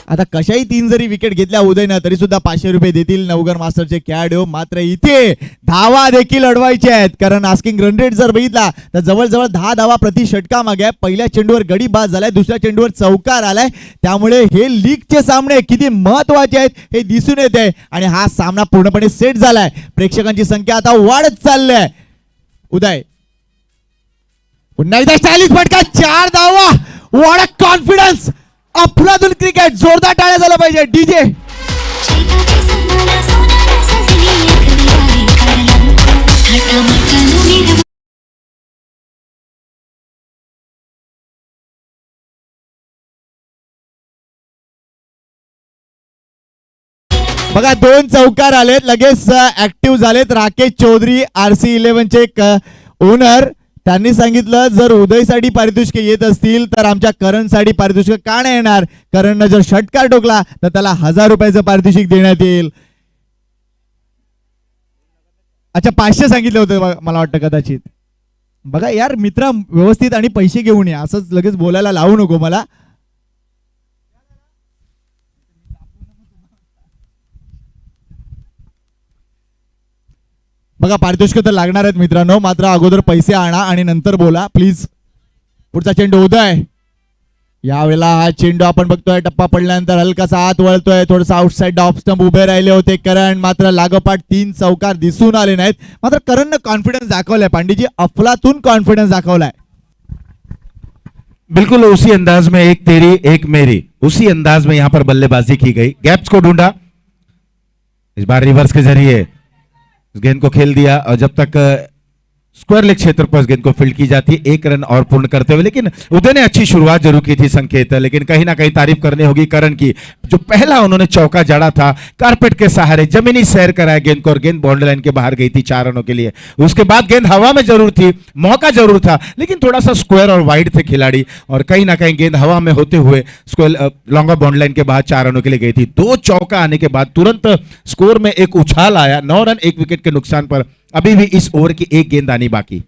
आता कशाही 3 जरी विकेट घेतल्या उदयनं तरी सुद्धा 500 रुपये देतील नवघर मास्टरचे खेळाडू. मात्र इथे धावा देखील अडवायच्या आहेत, कारण आस्किंग रन रेट जर बघितला तर जवळजवळ 10 धावा प्रति षटकामागे. पहिल्या चेंडूवर गडी बाद झालाय, दुसऱ्या चेंडूवर चौकार आलाय. त्यामुळे हे लीगचे सामने किती महत्वाचे आहेत हे दिसून येते आणि हा सामना पूर्णपणे सेट झालाय. प्रेक्षकांची संख्या आता वाढत चालली आहे. उदय पुन्हा एकदा स्टायलिश फटका, 4 धावा. What a confidence. अफलातून क्रिकेट. जोरदार टाळ्या झाला पाहिजे. डीजे बघा 2 चौकार आलेत, लगेच ऍक्टिव्ह झालेत. राकेश चौधरी RC11 चे ओनर त्यांनी सांगितलं जर उदयसाठी पारितोषिके येत असतील तर आमच्या करणसाठी पारितोषिक का नाही येणार. करणनं जर षटकार ठोकला तर त्याला 1000 रुपयाचं पारितोषिक देण्यात येईल. अच्छा 500 सांगितलं होतं मला वाटतं कदाचित. बघा यार मित्रा, व्यवस्थित आणि पैसे घेऊन या, असंच लगेच बोलायला लावू नको मला. बघा पारितोषिक तर लागणार आहेत मित्रांनो, मात्र अगोदर पैसे आणा आणि नंतर बोला प्लीज. पुढचा चेंडू उदय. यावेळेला हा चेंडू आपण बघतोय टप्पा पडल्यानंतर हलकासा आत वळतोय. थोडंसं आउटसाइड ऑफ स्टंप उभे राहिले होते करण, मात्र लागोपाठ 3 चौकार दिसून आले नाहीत. मात्र करणनं कॉन्फिडन्स दाखवलाय. पांडेजी अफलातून कॉन्फिडन्स दाखवलाय. बिल्कुल उसी अंदाज में एक तेरी एक मेरी, उसी अंदाज में यहां पर बल्लेबाजी की गई. गैप्स को ढूंढा, इस बार रिवर्स के जरिए गेंद को खेल दिया और जब तक स्क्वायर लेग क्षेत्र पर गेंद को फील्ड की जाती है 1 रन और पूर्ण करते हुए. लेकिन उदय ने अच्छी शुरुआत जरूर की थी संकेत, लेकिन कहीं ना कहीं तारीफ करनी होगी करण की. जो पहला उन्होंने चौका जड़ा था कारपेट के सहारे, जमीनी सैर कराया गेंद को और गेंद बाउंड्री लाइन के बाहर गई थी 4 रनों के लिए. उसके बाद गेंद हवा में जरूर थी, मौका जरूर था, लेकिन थोड़ा सा स्क्वायर और वाइड थे खिलाड़ी और कहीं ना कहीं गेंद हवा में होते हुए square long off boundary line के बाद 4 रनों के लिए गई थी. 2 चौका आने के बाद तुरंत स्कोर में एक उछाल आया. 9 रन 1 विकेट के नुकसान पर अभी भी इस ओवर की 1 गेंद आनी बाकी.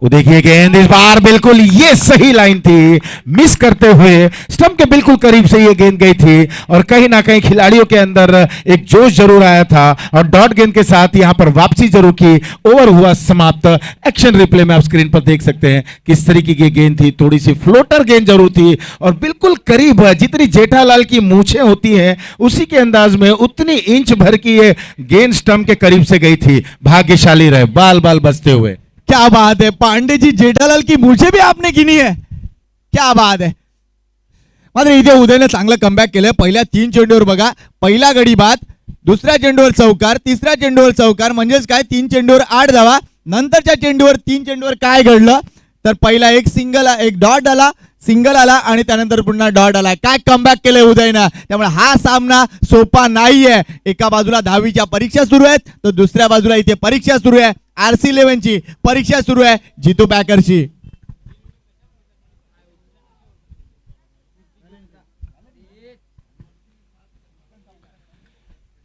वो देखिए गेंद इस बार बिल्कुल ये सही लाइन थी, मिस करते हुए स्टंप के बिल्कुल करीब से ये गेंद गई थी और कहीं ना कहीं खिलाड़ियों के अंदर एक जोश जरूर आया था और डॉट गेंद के साथ यहां पर वापसी जरूर की. ओवर हुआ समाप्त. एक्शन रिप्ले में आप स्क्रीन पर देख सकते हैं किस तरीके की गेंद थी. थोड़ी सी फ्लोटर गेंद जरूर थी और बिल्कुल करीब, जितनी जेठालाल की मूछें होती हैं उसी के अंदाज में उतनी इंच भर की ये गेंद स्टंप के करीब से गई थी. भाग्यशाली रहे, बाल बाल बचते हुए. क्या बात है पांडे जी, जेठालाल की मुझे भी आपने गिनी है. क्या बात आहे. मात्र इथे उदयने चांगलं कमबॅक केलं. पहिल्या 3 चेंडूवर बघा, पहिला गडी बाद, दुसऱ्या चेंडूवर चौकार, तिसऱ्या चेंडूवर चौकार, म्हणजेच काय 3 चेंडूवर 8 धावा. नंतरच्या चेंडूवर 3 चेंडूवर काय घडलं तर पहिला एक डॉट आला, सिंगल आला आणि त्यानंतर पुन्हा डॉट आला. काय कमबॅक केलंय उदयनं. त्यामुळे हा सामना सोपा नाहीये. एका बाजूला 10वीच्या परीक्षा सुरू आहेत तर दुसऱ्या बाजूला इथे परीक्षा सुरू आहे. RC11 ची परीक्षा सुरू आहे जितू पॅकरची.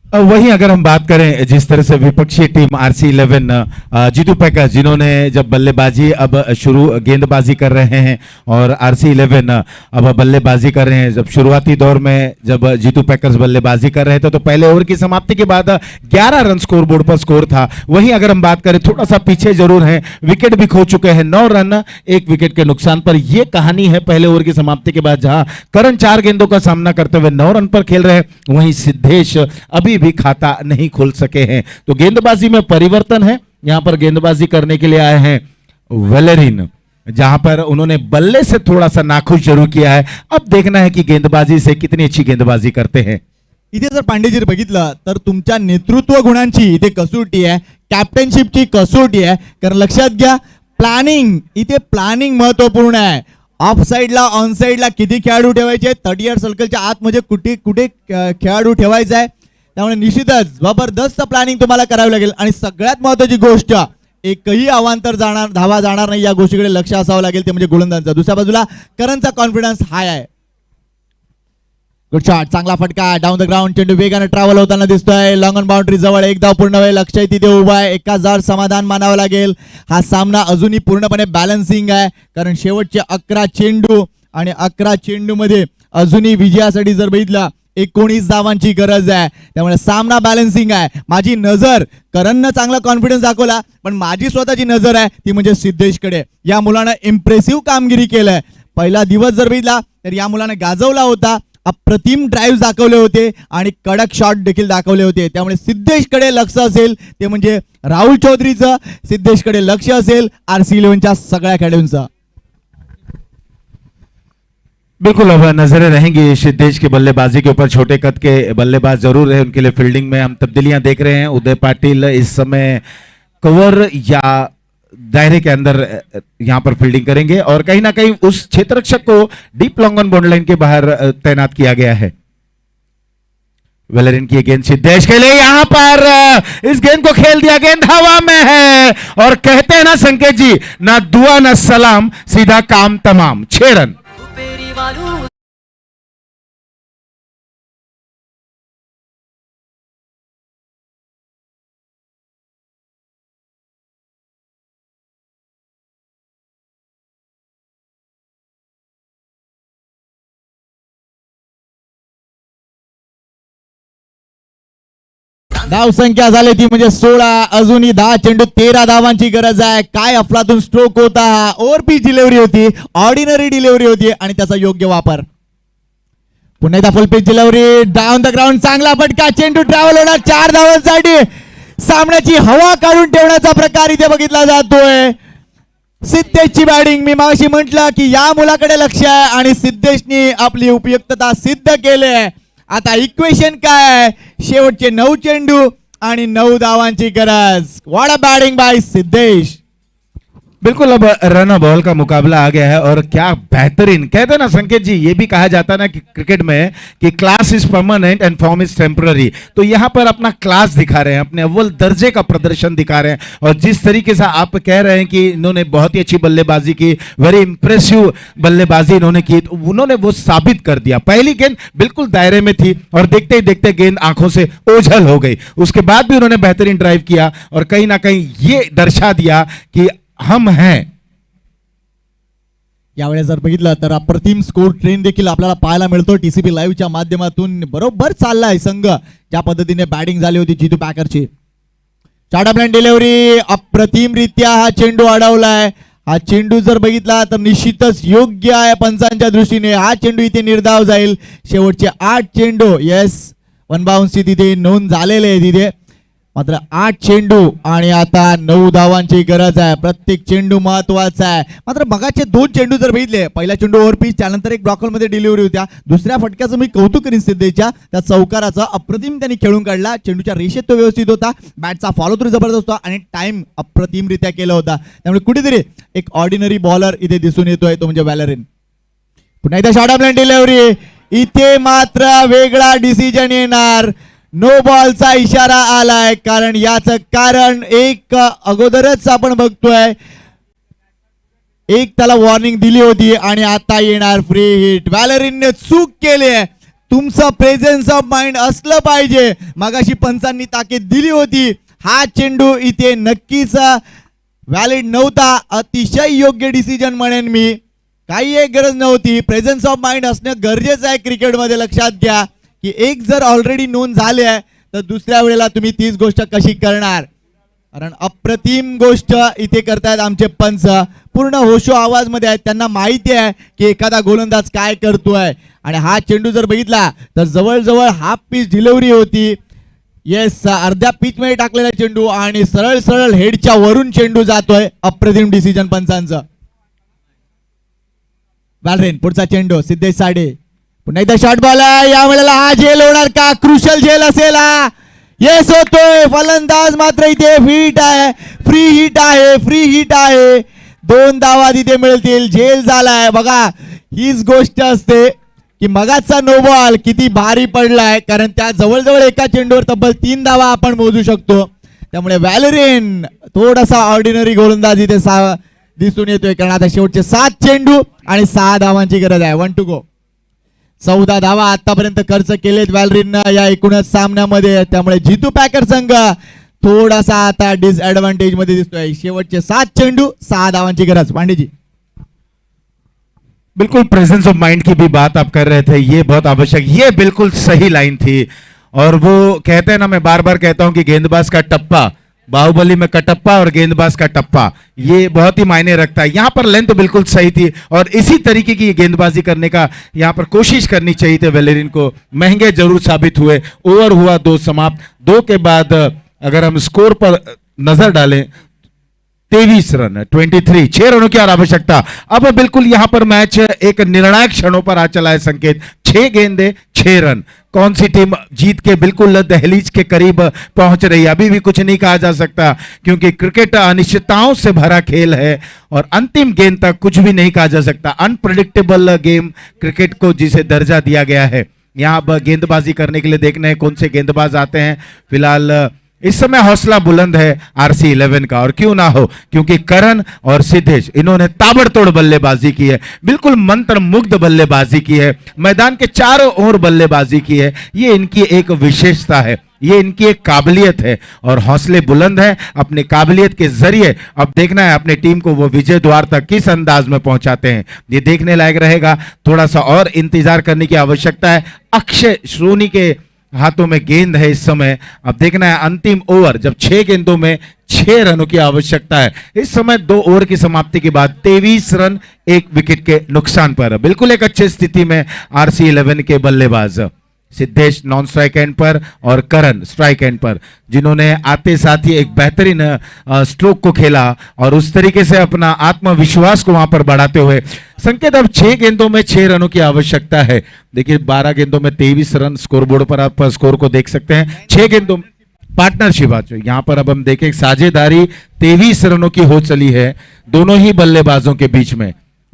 वहीं अगर हम बात करें जिस तरह से विपक्षी टीम RC11 जीतू पैकर्स जिन्होंने जब बल्लेबाजी अब शुरू गेंदबाजी कर रहे हैं और RC11 अब बल्लेबाजी कर रहे हैं. जब शुरुआती दौर में जब जीतू पैकर्स बल्लेबाजी कर रहे थे तो पहले ओवर की समाप्ति के बाद 11 रन स्कोर बोर्ड पर स्कोर था. वहीं अगर हम बात करें थोड़ा सा पीछे जरूर है, विकेट भी खो चुके हैं. 9 रन 1 विकेट के नुकसान पर यह कहानी है पहले ओवर की समाप्ति के बाद, जहां करण 4 गेंदों का सामना करते हुए 9 रन पर खेल रहे हैं. वहीं सिद्धेश अभी भी खाता नहीं खोल सके हैं. तो गेंदबाजी में परिवर्तन है. यहां पर गेंदबाजी करने के लिए आए हैं वेलेरिन, जहां पर उन्होंने बल्ले से थोड़ा सा नाखुश जरूर किया है. अब देखना है कि गेंदबाजी से कितनी अच्छी गेंदबाजी करते हैं. इथे जर पांडेजी बघितलं तर तुमच्या नेतृत्व गुणांची इथे कसोटी आहे, कॅप्टनशिपची कसोटी आहे. कारण लक्षात घ्या इथे प्लॅनिंग महत्वपूर्ण आहे. ऑफ साईडला ऑन साईडला किती खेळाडू ठेवायचे, 30 यार्ड सर्कलच्या आत म्हणजे कुठे कुठे खेळाडू ठेवायचा आहे. त्यामुळे निश्चितच जबरदस्त प्लॅनिंग तुम्हाला करावी लागेल. आणि सगळ्यात महत्त्वाची गोष्ट, एकही अवांतर धावा जाणार नाही या गोष्टीकडे लक्ष असावं लागेल, ते म्हणजे गोलंदाजांचा. दुसऱ्या बाजूला करणचा कॉन्फिडन्स हाय आहे. गुड शॉट, चांगला फटका डाऊन द ग्राउंड. चेंडू वेगाने ट्रॅव्हल होताना दिसतोय. लॉंग ऑन बाउंड्री जवळ, एक धाव पूर्ण वेळ. लक्ष तिथे उभा आहे. 1000 समाधान मानावं लागेल. हा सामना अजूनही पूर्णपणे बॅलन्सिंग आहे, कारण शेवटचे 11 चेंडू आणि 11 चेंडू मध्ये अजूनही विजयासाठी जर बघितलं 19 धावांची गरज आहे. त्यामुळे सामना बॅलन्सिंग आहे. माझी नजर, करणनं चांगला कॉन्फिडन्स दाखवला, पण माझी स्वतःची नजर आहे ती म्हणजे सिद्धेशकडे. या मुलानं इम्प्रेसिव्ह कामगिरी केलंय. पहिला दिवस जर बघितला तर या मुलाने गाजवला होता. अप्रतिम ड्राईव्ह दाखवले होते आणि कडक शॉट देखील दाखवले होते. त्यामुळे सिद्धेशकडे लक्ष असेल ते म्हणजे राहुल चौधरीचं, सिद्धेशकडे लक्ष असेल RC11च्या सगळ्या खेळाडूंचं. बिल्कुल अब नजरें रहेंगी सिद्धेश की बल्लेबाजी के ऊपर. छोटे कद के बल्लेबाज जरूर है, उनके लिए फील्डिंग में हम तब्दीलियां देख रहे हैं. उदय पाटिल इस समय कवर या दायरे के अंदर यहां पर फील्डिंग करेंगे और कहीं ना कहीं उस क्षेत्ररक्षक को deep long on boundary line के बाहर तैनात किया गया है. वेलेरिन की गेंद सिद्धेश के लिए, यहां पर इस गेंद को खेल दिया. गेंद हवा में है और कहते हैं ना संकेत जी, ना दुआ ना सलाम, सीधा काम तमाम. 6 रन. धाव संख्या झाली ती म्हणजे 16. अजूनही 10 चेंडू 13 धावांची गरज आहे. काय अफलातून स्ट्रोक होता. ओव्हर पिच डिलिव्हरी होती, ऑर्डिनरी डिलिव्हरी होती आणि त्याचा योग्य वापर. पुन्हा एकदा full pitch delivery down the ground. चांगला फटका, चेंडू ट्रॅव्हल होणार 4 धावांसाठी. सामन्याची हवा काढून ठेवण्याचा प्रकार इथे बघितला जातोय. सिद्धेशची बॅटिंग, मी मागाशी म्हटलं की या मुलाकडे लक्ष आहे आणि सिद्धेशनी आपली उपयुक्तता सिद्ध केली आहे. आता इक्वेशन काय आहे, शेवटचे 9 चेंडू आणि 9 धावांची गरज. What a batting by Siddhesh. बिल्कुल अब रन बॉल का मुकाबला आ गया है और क्या बेहतरीन. कहते हैं ना संकेत जी, ये भी कहा जाता है ना कि क्रिकेट में कि class is permanent and form is temporary. तो यहाँ पर अपना क्लास दिखा रहे हैं, अपने अव्वल दर्जे का प्रदर्शन दिखा रहे हैं. और जिस तरीके से आप कह रहे हैं कि इन्होंने बहुत ही अच्छी बल्लेबाजी की, वेरी इंप्रेसिव बल्लेबाजी इन्होंने की, तो उन्होंने वो साबित कर दिया. पहली गेंद बिल्कुल दायरे में थी और देखते ही देखते गेंद आंखों से ओझल हो गई. उसके बाद भी उन्होंने बेहतरीन ड्राइव किया और कहीं ना कहीं ये दर्शा दिया कि हम हैं. यावेळेस जर बघितलं तर अप्रतिम स्कोर ट्रेन देखील आपल्याला पाहायला मिळतो टीसीपी लाईव्हच्या माध्यमातून. बरोबर चाललाय संघ, ज्या पद्धतीने बॅटिंग झाली होती जीतू पॅकरची. शॉर्ट ब्लँड डिलिव्हरी, अप्रतिम रित्या हा चेंडू अडवलाय. हा चेंडू जर बघितला तर निश्चितच योग्य आहे पंचांच्या दृष्टीने. हा चेंडू इथे निर्धाव जाईल. शेवटचे 8 चेंडू, येस, 1 बाउन्सची तिथे नोंद झालेले आहे तिथे. मात्र 8 चेंडू आणि आता 9 धावांची गरज आहे. प्रत्येक चेंडू महत्वाचा आहे. मात्र मगाचे 2 चेंडू जर बघितले, पहिला चेंडू ओव्हर पिच, त्यानंतर एक ब्लॉकर मध्ये डिलिव्हरी होत्या. दुसऱ्या फटक्याचं मी कौतुक करीन सिद्धेशच्या, त्या चौकाराचा अप्रतिम त्यांनी खेळून काढला. चेंडूच्या रेषेत तो व्यवस्थित होता, बॅटचा फॉलो थ्रू जबरदस्त होता आणि टाइम अप्रतिमरित्या केला होता. त्यामुळे कुठेतरी एक ऑर्डिनरी बॉलर इथे दिसून येतोय, तो म्हणजे व्हॅलेरिन. पुन्हा एकदा शॉर्ट ऑफ डिलिव्हरी, इथे मात्र वेगळा डिसिजन येणार. नो बॉलचा इशारा आलाय, कारण याचं कारण एक अगोदरच आपण बघतोय, एक त्याला वॉर्निंग दिली होती आणि आता येणार फ्री हिट. व्हॅलेरिनने चूक केली आहे. तुमचं प्रेझेन्स ऑफ माइंड असलं पाहिजे. मगाशी पंचांनी ताकीद दिली होती. हा चेंडू इथे नक्कीच व्हॅलिड नव्हता. अतिशय योग्य डिसिजन म्हणेन मी. काही एक गरज नव्हती. प्रेझेन्स ऑफ माइंड असणं गरजेचं आहे क्रिकेटमध्ये. लक्षात घ्या की एक जर ऑलरेडी नोंद झाली आहे तर दुसऱ्या वेळेला तुम्ही तीच गोष्ट कशी करणार. कारण अप्रतिम गोष्ट इथे करतायत आमचे पंच. पूर्ण होशो आवाज मध्ये आहेत. त्यांना माहिती आहे की एखादा गोलंदाज काय करतोय. आणि हा चेंडू जर बघितला तर जवळजवळ हाफ पिच डिलिव्हरी होती. येस, अर्ध्या पिच मध्ये टाकलेला चेंडू आणि सरळ सरळ हेडच्या वरून चेंडू जातोय. अप्रतिम डिसिजन पंचांचं. व्हॅलेरिन पुढचा चेंडू, सिद्धेश साडे. पुन्हा एकदा शॉर्ट बॉल आहे. या वेळेला हा झेल होणार का? क्रुशल झेल असेल हा. येस होतोय. फलंदाज मात्र इथे हिट आहे, फ्री हिट आहे, फ्री हिट आहे. 2 धावा तिथे मिळतील. झेल झालाय. बघा, हीच गोष्ट असते की मगाचा नो बॉल किती भारी पडलाय, कारण त्या जवळजवळ एका चेंडूवर तब्बल 3 धावा आपण मोजू शकतो. त्यामुळे व्हॅलेरिन थोडासा ऑर्डिनरी गोलंदाज इथे दिसून येतोय, कारण आता शेवटचे 7 चेंडू आणि 6 धावांची गरज आहे. 1 टू गो. 14 धावा आतापर्यंत खर्च केलेत व्हॅलेरिननं या एकूणच सामन्यामध्ये. त्यामुळे जीतू पॅकर संघ थोडासा आता डिसएडवांटेज मध्ये दिसतोय. शेवटचे 7 चेंडू 6 धावांची गरज. पांडे जी. बिल्कुल प्रेजेंस ऑफ माइंड की भी बात आप कर रहे थे, ये बहुत आवश्यक, ये बिल्कुल सही लाइन थी. और वो कहते हैं ना, मैं बार बार कहता हूं कि गेंदबाज का टप्पा, बाहुबली में कटप्पा और गेंदबाज का टप्पा, ये बहुत ही मायने रखता है. यहाँ पर लेंथ बिल्कुल सही थी और इसी तरीके की गेंदबाजी करने का यहाँ पर कोशिश करनी चाहिए थी व्हॅलेरिन को. महंगे जरूर साबित हुए. ओवर हुआ 2 समाप्त. 2 के बाद अगर हम स्कोर पर नजर डालें, 23 रन, 23, 6 रनों की और आवश्यकता. अब बिल्कुल यहां पर मैच एक निर्णायक क्षणों पर आ चला है संकेत. 6 गेंदे 6 रन. कौन सी टीम जीत के बिल्कुल दहलीज के करीब पहुंच रही है, अभी भी कुछ नहीं कहा जा सकता, क्योंकि क्रिकेट अनिश्चितताओं से भरा खेल है और अंतिम गेंद तक कुछ भी नहीं कहा जा सकता. अनप्रेडिक्टेबल गेम क्रिकेट को जिसे दर्जा दिया गया है. यहां अब गेंदबाजी करने के लिए देखना है कौन से गेंदबाज आते हैं. फिलहाल इस समय हौसला बुलंद है RC11 का, और क्यों ना हो, क्योंकि करण और सिद्धेश इन्होंने ताबड़तोड़ बल्लेबाजी की है. बिल्कुल मंत्र मुग्ध बल्लेबाजी की है. मैदान के चारों ओर बल्लेबाजी की है. ये इनकी एक विशेषता है, ये इनकी एक काबिलियत है और हौसले बुलंद है. अपने काबिलियत के जरिए अब देखना है अपने टीम को वो विजय द्वार तक किस अंदाज में पहुंचाते हैं. ये देखने लायक रहेगा. थोड़ा सा और इंतजार करने की आवश्यकता है. अक्षय श्रोनी के हाथों में गेंद है इस समय. अब देखना है अंतिम ओवर, जब 6 गेंदों में 6 रनों की आवश्यकता है. इस समय 2 ओवर की समाप्ति के बाद 23 रन 1 विकेट के नुकसान पर. बिल्कुल एक अच्छी स्थिति में RC11 के बल्लेबाज. सिद्धेश नॉन स्ट्राइक एंड पर और करण स्ट्राइक एंड पर, जिन्होंने आते साथ ही एक बेहतरीन स्ट्रोक को खेला और उस तरीके से अपना आत्मविश्वास को वहां पर बढ़ाते हुए. संकेत, अब 6 गेंदों में 6 रनों की आवश्यकता है. देखिए 12 गेंदों में 23 रन, स्कोरबोर्ड पर आप स्कोर को देख सकते हैं. 6 गेंदों पार्टनरशिप आज यहाँ पर अब हम देखें साझेदारी 23 रनों की हो चली है दोनों ही बल्लेबाजों के बीच में.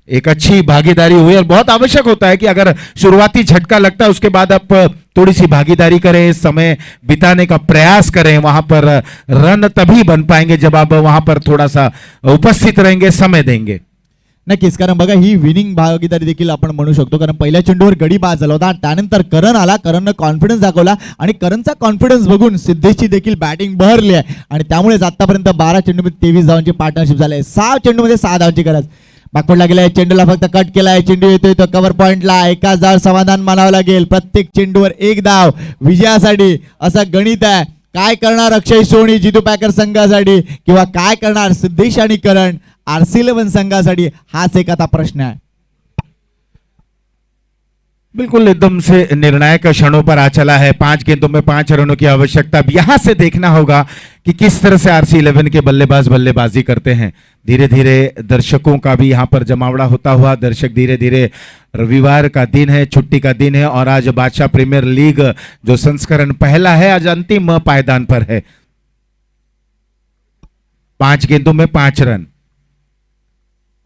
एक अच्छी भागीदारी हुई और बहुत आवश्यक होता है कि अगर शुरुआती झटका लगता है उसके बाद आप थोड़ी सी भागीदारी करें, समय बिताने का प्रयास करें. वहां पर रन तभी बन पाएंगे जब आप वहां पर थोड़ा सा उपस्थित रहेंगे, समय देंगे. नक्कीच, कारण बघा ही विनिंग भागीदारी देखील आपण म्हणू शकतो. कारण पहिल्या चेंडूवर गडी बाद झाला होता, त्यानंतर करण आला, करणनं कॉन्फिडन्स दाखवला आणि करणचा कॉन्फिडन्स बघून सिद्धेशची देखील बॅटिंग बहरली आहे आणि त्यामुळेच आतापर्यंत 12 चेंडूमध्ये 23 धावांची पार्टनरशिप झाली. 6 चेंडूमध्ये 6 धावांची गरज. बॅकवर्डला गेलाय, चेंडूला फक्त कट केलाय, चेंडू येतोय तो कव्हर पॉइंटला. एकाच धाव समाधान मानावं लागेल. प्रत्येक चेंडूवर 1 धाव विजयासाठी असं गणित आहे. काय करणार अक्षय सोनी जितू पॅकर संघासाठी, किंवा काय करणार सिद्धेश आणि करण RC11 संघासाठी, हाच एक आता प्रश्न आहे. बिल्कुल एकदम से निर्णायक क्षणों पर आ चला है। 5 गेंदों में 5 रनों की आवश्यकता। अब यहां से देखना होगा कि किस तरह से RC11 के बल्लेबाज बल्लेबाजी करते हैं। धीरे धीरे दर्शकों का भी यहां पर जमावड़ा होता हुआ, दर्शक धीरे धीरे, रविवार का दिन है, छुट्टी का दिन है और आज बादशाह प्रीमियर लीग जो संस्करण पहला है आज अंतिम पायदान पर है। 5 गेंदों में 5 रन।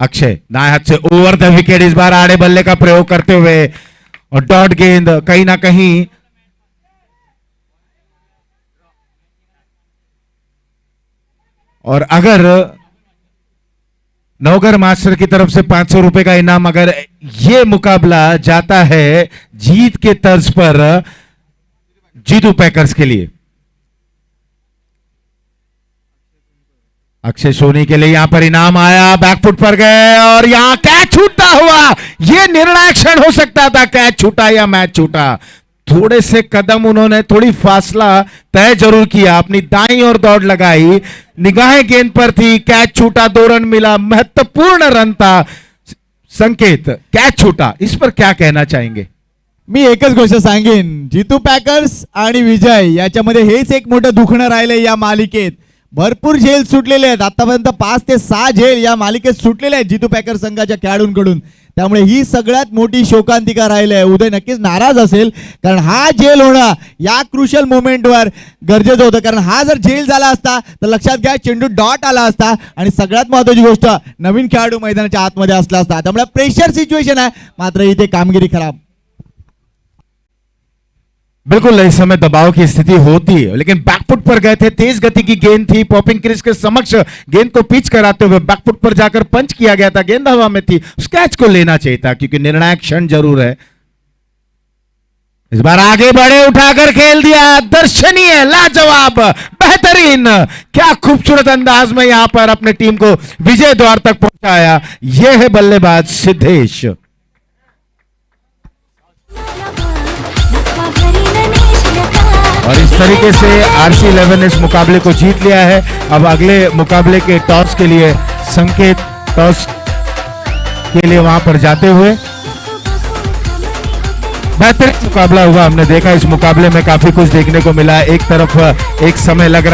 अक्षय दाएं हाथ से ओवर द विकेट, इस बार आड़े बल्ले का प्रयोग करते हुए और डॉट गेंद कहीं ना कहीं और अगर नौकर मास्टर की तरफ से 500 रुपए का इनाम, अगर ये मुकाबला जाता है जीत के तर्ज पर जीतू पैकर्स के लिए। अक्षय सोनी के लिए यहां पर इनाम आया, बैकफुट पर गए और यहां कैच छूटता हुआ, यह निर्णायक क्षण हो सकता था। कैच छूटा या मैच छूटा, थोड़े से कदम उन्होंने, थोड़ी फासला तय जरूर किया, अपनी दाईं ओर दौड़ लगाई, निगाहें गेंद पर थी, कैच छूटा, 2 रन मिला, महत्वपूर्ण रन था। संकेत कैच छूटा, इस पर क्या कहना चाहेंगे? मी एकच गोष्ट सांगेन, जीतू पॅकर्स आणि विजय याच्यामध्ये हेच एक मोठं दुखणं राहिलंय या मालिकेत। भरपूर झेल सुटलेले आहेत, आतापर्यंत 5 ते 6 झेल या मालिकेत सुटलेले आहेत जीतू पॅकर्स संघाच्या खेळाडूंकडून। त्यामुळे ही सगळ्यात मोठी शोकांतिका राहिली आहे। उदय नक्कीच नाराज असेल, कारण हा झेल होणं या क्रुशियल मोमेंटवर गरजेचं होतं, कारण हा जर झेल झाला असता तर लक्षात घ्या चेंडू डॉट आला असता आणि सगळ्यात महत्त्वाची गोष्ट नवीन खेळाडू मैदानाच्या आतमध्ये असला असता। त्यामुळे प्रेशर सिच्युएशन आहे, मात्र इथे कामगिरी खराब। बिल्कुल इस समय दबाव की स्थिति होती है, लेकिन बैकफुट पर गए थे, तेज गति की गेंद थी, पॉपिंग क्रिस के समक्ष गेंद को पिच कराते हुए बैकफुट पर जाकर पंच किया गया था, गेंद हवा में थी, उस कैच को लेना चाहिए था, क्योंकि निर्णायक क्षण जरूर है। इस बार आगे बढ़े, उठाकर खेल दिया, दर्शनीय, लाजवाब, बेहतरीन, क्या खूबसूरत अंदाज में यहां पर अपने टीम को विजय द्वार तक पहुंचाया। यह है बल्लेबाज सिद्धेश। और इस तरीके से RC11 ने इस मुकाबले को जीत लिया है। अब अगले मुकाबले के टॉस के लिए संकेत टॉस के लिए वहां पर जाते हुए, बेहतरीन मुकाबला हुआ। हमने देखा इस मुकाबले में काफी कुछ देखने को मिला। एक तरफ एक समय लग रहा